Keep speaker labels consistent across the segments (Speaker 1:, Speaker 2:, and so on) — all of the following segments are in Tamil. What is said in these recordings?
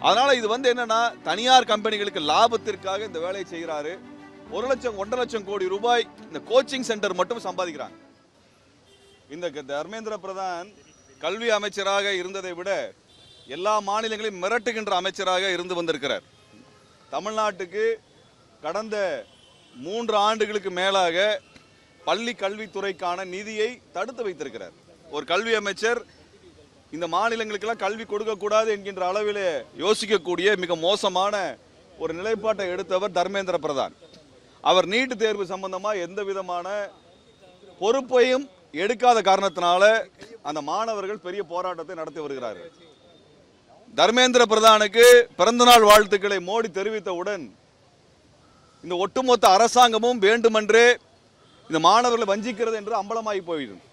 Speaker 1: அதனால இது என்னன்னா தனியார் கம்பெனிகளுக்கு லாபத்திற்காக இந்த வேலையை செய்கிறாரு. 1 லட்சம் 1.5 லட்சம் கோடி ரூபாய் இந்த கோச்சிங் சென்டர் மட்டும் சம்பாதிக்கிறாங்க. இந்த தர்மேந்திர பிரதான் கல்வி அமைச்சராக இருந்ததை விட எல்லா மாநிலங்களையும் மிரட்டுகின்ற அமைச்சராக இருந்து வந்திருக்கிறார். தமிழ்நாட்டுக்கு கடந்த 3 ஆண்டுகளுக்கு மேலாக பள்ளி கல்வித்துறைக்கான நிதியை தடுத்து வைத்திருக்கிறார். ஒரு கல்வி அமைச்சர் இந்த மாநிலங்களுக்கெல்லாம் கல்வி கொடுக்கக்கூடாது என்கின்ற அளவில் யோசிக்கக்கூடிய மிக மோசமான ஒரு நிலைப்பாட்டை எடுத்தவர் தர்மேந்திர பிரதான். அவர் நீட் தேர்வு சம்பந்தமாக எந்த விதமான பொறுப்பையும் எடுக்காத காரணத்தினால அந்த மாணவர்கள் பெரிய போராட்டத்தை நடத்தி வருகிறார்கள். தர்மேந்திர பிரதானுக்கு பிறந்தநாள் வாழ்த்துக்களை மோடி தெரிவித்தவுடன் இந்த ஒட்டுமொத்த அரசாங்கமும் வேண்டுமென்றே இந்த மாணவர்களை வஞ்சிக்கிறது என்று அம்பலமாகி போயிடும்.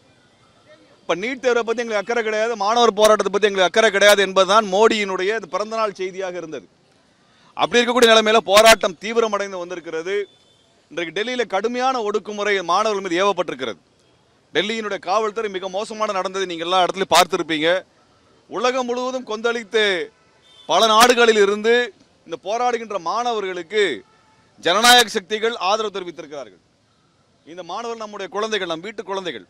Speaker 1: இப்போ நீட் தேர்வை பற்றி எங்களுக்கு அக்கறை கிடையாது, மாணவர் போராட்டத்தை பற்றி எங்களுக்கு அக்கறை கிடையாது என்பதுதான் மோடியினுடைய பிறந்தநாள் செய்தியாக இருந்தது. அப்படி இருக்கக்கூடிய நிலைமையில போராட்டம் தீவிரமடைந்து வந்திருக்கிறது. இன்றைக்கு டெல்லியில் கடுமையான ஒடுக்குமுறை மாணவர்கள் மீது ஏவப்பட்டிருக்கிறது. டெல்லியினுடைய காவல்துறை மிக மோசமான நடந்தது நீங்கள் எல்லா இடத்துலையும் பார்த்துருப்பீங்க. உலகம் முழுவதும் கொந்தளித்து பல நாடுகளில் இருந்து இந்த போராடுகின்ற மாணவர்களுக்கு ஜனநாயக சக்திகள் ஆதரவு தெரிவித்திருக்கிறார்கள். இந்த மாணவர்கள் நம்முடைய குழந்தைகள், நம் வீட்டு குழந்தைகள்.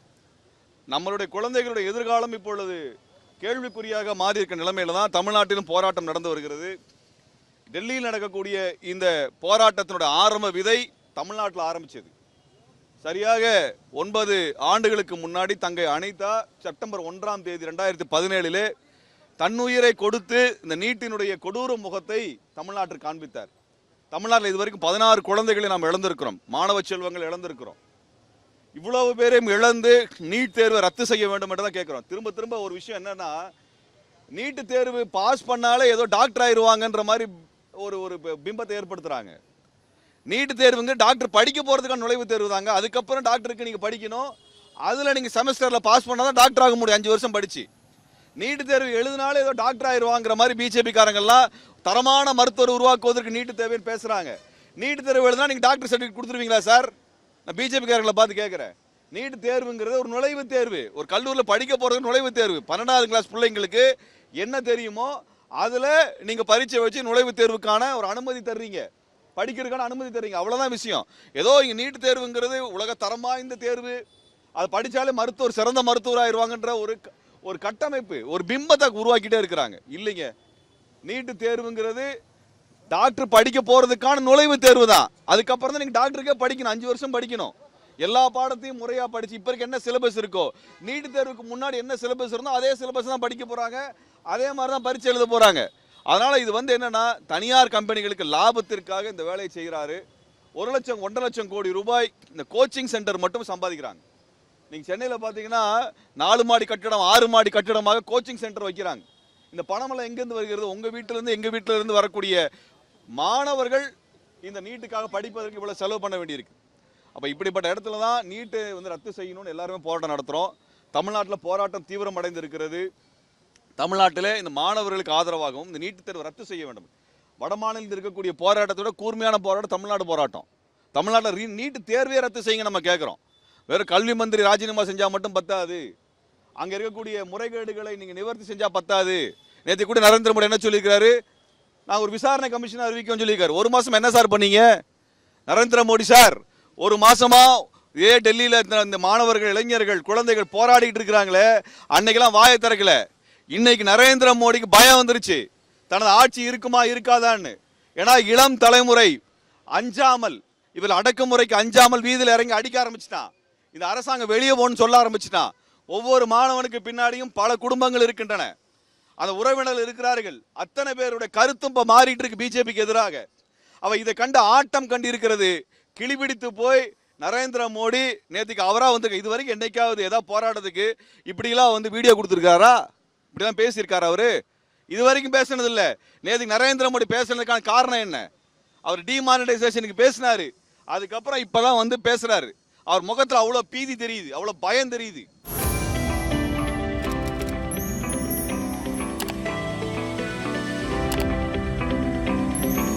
Speaker 1: நம்மளுடைய குழந்தைகளுடைய எதிர்காலம் இப்பொழுது கேள்விக்குறியாக மாறி இருக்க நிலைமையில தான் தமிழ்நாட்டிலும் போராட்டம் நடந்து வருகிறது. டெல்லியில் நடக்கக்கூடிய இந்த போராட்டத்தினுடைய ஆரம்ப விதை தமிழ்நாட்டில் ஆரம்பிச்சது. சரியாக 9 ஆண்டுகளுக்கு முன்னாடி தங்கை அனிதா செப்டம்பர் 1ஆம் தேதி 2017 தன்னுயிரை கொடுத்து இந்த நீட்டினுடைய கொடூர முகத்தை தமிழ்நாட்டில் காண்பித்தார். தமிழ்நாட்டில் இதுவரைக்கும் 16 குழந்தைகளை நாம் இழந்திருக்கிறோம், மாணவ செல்வங்கள் இழந்திருக்கிறோம். இவ்வளவு பேரையும் இழந்து நீட் தேர்வை ரத்து செய்ய வேண்டும் என்று தான் கேட்கிறோம். திரும்ப திரும்ப ஒரு விஷயம் என்னன்னா, நீட் தேர்வு பாஸ் பண்ணாலே ஏதோ டாக்டர் ஆயிடுவாங்கன்ற மாதிரி ஒரு பிம்பத்தை ஏற்படுத்துறாங்க. நீட் தேர்வுங்க டாக்டர் படிக்க போறதுக்கான நுழைவுத் தேர்வு தாங்க. அதுக்கப்புறம் டாக்டருக்கு நீங்க படிக்கணும். அதுல நீங்க செமஸ்டர்ல பாஸ் பண்ணாதான் டாக்டர் ஆக முடியும் 5 வருஷம் படிச்சு. நீட் தேர்வு எழுதினாலே ஏதோ டாக்டர் ஆயிடுவாங்கிற மாதிரி பிஜேபி காரங்கெல்லாம் தரமான மருத்துவர் உருவாக்குவதற்கு நீட் தேவைன்னு பேசுறாங்க. நீட் தேர்வு எழுதினா நீங்க டாக்டர் சர்டிஃபிகேட் கொடுத்துருவீங்களா சார்? நான் பிஜேபி காரங்களை பார்த்து கேட்கிறேன். நீட் தேர்வுங்கிறது ஒரு நுழைவுத் தேர்வு. ஒரு கல்லூரியில் படிக்க போறது நுழைவுத் தேர்வு. 12ஆவது கிளாஸ் பிள்ளைங்களுக்கு என்ன தெரியுமோ அதுல நீங்க பரீட்சை வச்சு நுழைவுத் தேர்வுக்கான ஒரு அனுமதி தர்றீங்க, படிக்கிறதுக்கான அனுமதி தர்றீங்க. அவ்வளவுதான் விஷயம். ஏதோ இங்க நீட் தேர்வுங்கிறது உலக தரம் வாய்ந்த தேர்வு, அது படிச்சாலே மருத்துவர் சிறந்த மருத்துவர் ஆயிடுவாங்கன்ற ஒரு கட்டமைப்பு, ஒரு பிம்பத்தை உருவாக்கிட்டே இருக்கிறாங்க. இல்லைங்க, நீட் தேர்வுங்கிறது டாக்டர் படிக்க போறதுக்கான நுழைவுத் தேர்வு தான். அதுக்கப்புறம் தான் நீங்க டாக்டருக்கே படிக்கணும், 5 வருஷம் படிக்கணும். எல்லா பாடத்தையும் முறையா படிச்சு இப்ப என்ன சிலபஸ் இருக்கோ, நீட் தேர்வுக்கு முன்னாடி என்ன சிலபஸ் இருந்தோ அதே சிலபஸ் தான் படிக்க போறாங்க, அதே மாதிரி தான் பரீட்சை எழுத போறாங்க. அதனால இது என்னன்னா தனியார் கம்பெனிகளுக்கு லாபத்திற்காக இந்த வேலையை செய்கிறாரு. 1 லட்சம் 1.5 லட்சம் கோடி ரூபாய் இந்த கோச்சிங் சென்டர் மட்டும் சம்பாதிக்கிறாங்க. நீங்க சென்னையில் பார்த்தீங்கன்னா 4 மாடி கட்டிடம் 6 மாடி கட்டிடமாக கோச்சிங் சென்டர் வைக்கிறாங்க. இந்த பணமெல்லாம் எங்கேருந்து வருகிறது? உங்க வீட்டிலிருந்து எங்க வீட்டிலிருந்து வரக்கூடிய மாணவர்கள் இந்த நீட்டுக்காக படிப்பதற்கு இவ்வளவு செலவு பண்ண வேண்டியிருக்கு. அப்ப இப்படிப்பட்ட இடத்துல தான் நீட்டு ரத்து செய்யணும்னு எல்லாருமே போராட்டம் நடத்துறோம். தமிழ்நாட்டில் போராட்டம் தீவிரம் அடைந்து இருக்கிறது. தமிழ்நாட்டில் இந்த மாணவர்களுக்கு ஆதரவாகவும் இந்த நீட்டு தேர்வு ரத்து செய்ய வேண்டும். வட மாநிலத்தில் இருக்கக்கூடிய போராட்டத்தோட கூர்மையான போராட்டம் தமிழ்நாடு போராட்டம். தமிழ்நாட்டில் நீட்டு தேர்வே ரத்து செய்யுங்க நம்ம கேட்குறோம். வெறும் கல்வி மந்திரி ராஜினாமா செஞ்சா மட்டும் பத்தாது, அங்க இருக்கக்கூடிய முறைகேடுகளை நீங்க நிவர்த்தி செஞ்சா பத்தாது. நேற்று கூட நரேந்திர மோடி என்ன சொல்லியிருக்காரு? நான் ஒரு விசாரணை கமிஷன் அறிவிக்கும் சொல்லியிருக்காரு. 1 மாசம் என்ன சார் பண்ணீங்க நரேந்திர மோடி சார்? 1 மாசமா டெல்லியில இந்த மாணவர்கள், இளைஞர்கள், குழந்தைகள் போராடிட்டு இருக்கிறாங்களே, அன்னைக்கெல்லாம் வாயை திறக்கல. இன்னைக்கு நரேந்திர மோடிக்கு பயம் வந்துருச்சு, தனது ஆட்சி இருக்குமா இருக்காதான்னு. ஏன்னா இளம் தலைமுறை அஞ்சாமல், இவர் அடக்குமுறைக்கு அஞ்சாமல் வீதியில் இறங்கி அடிக்க ஆரம்பிச்சுட்டான். இந்த அரசாங்கம் வெளியே போன்னு சொல்ல ஆரம்பிச்சுட்டான். ஒவ்வொரு மாணவனுக்கு பின்னாடியும் பல குடும்பங்கள் இருக்கின்றன, அந்த உறவினர்கள் இருக்கிறார்கள். அத்தனை பேருடைய கருத்தும் இப்ப மாறிட்டு இருக்கு பிஜேபிக்கு எதிராக. அவ இதை கண்டு ஆட்டம் கண்டு இருக்கிறது. கிளிபிடித்து போய் நரேந்திர மோடி நேற்றுக்கு அவரா இது வரைக்கும் என்னைக்காவது ஏதாவது போராட்டத்துக்கு இப்படிலாம் வீடியோ கொடுத்துருக்காரா? இப்படிலாம் பேசியிருக்காரு அவரு? இது வரைக்கும் பேசினது இல்லை. நேற்றுக்கு நரேந்திர மோடி பேசுனதுக்கான காரணம் என்ன? அவர் டிமானிட்டைசேஷனுக்கு பேசினாரு, அதுக்கப்புறம் இப்பதான் பேசுறாரு. அவர் முகத்துல அவ்வளவு பீதி தெரியுது, அவ்வளவு பயம் தெரியுது.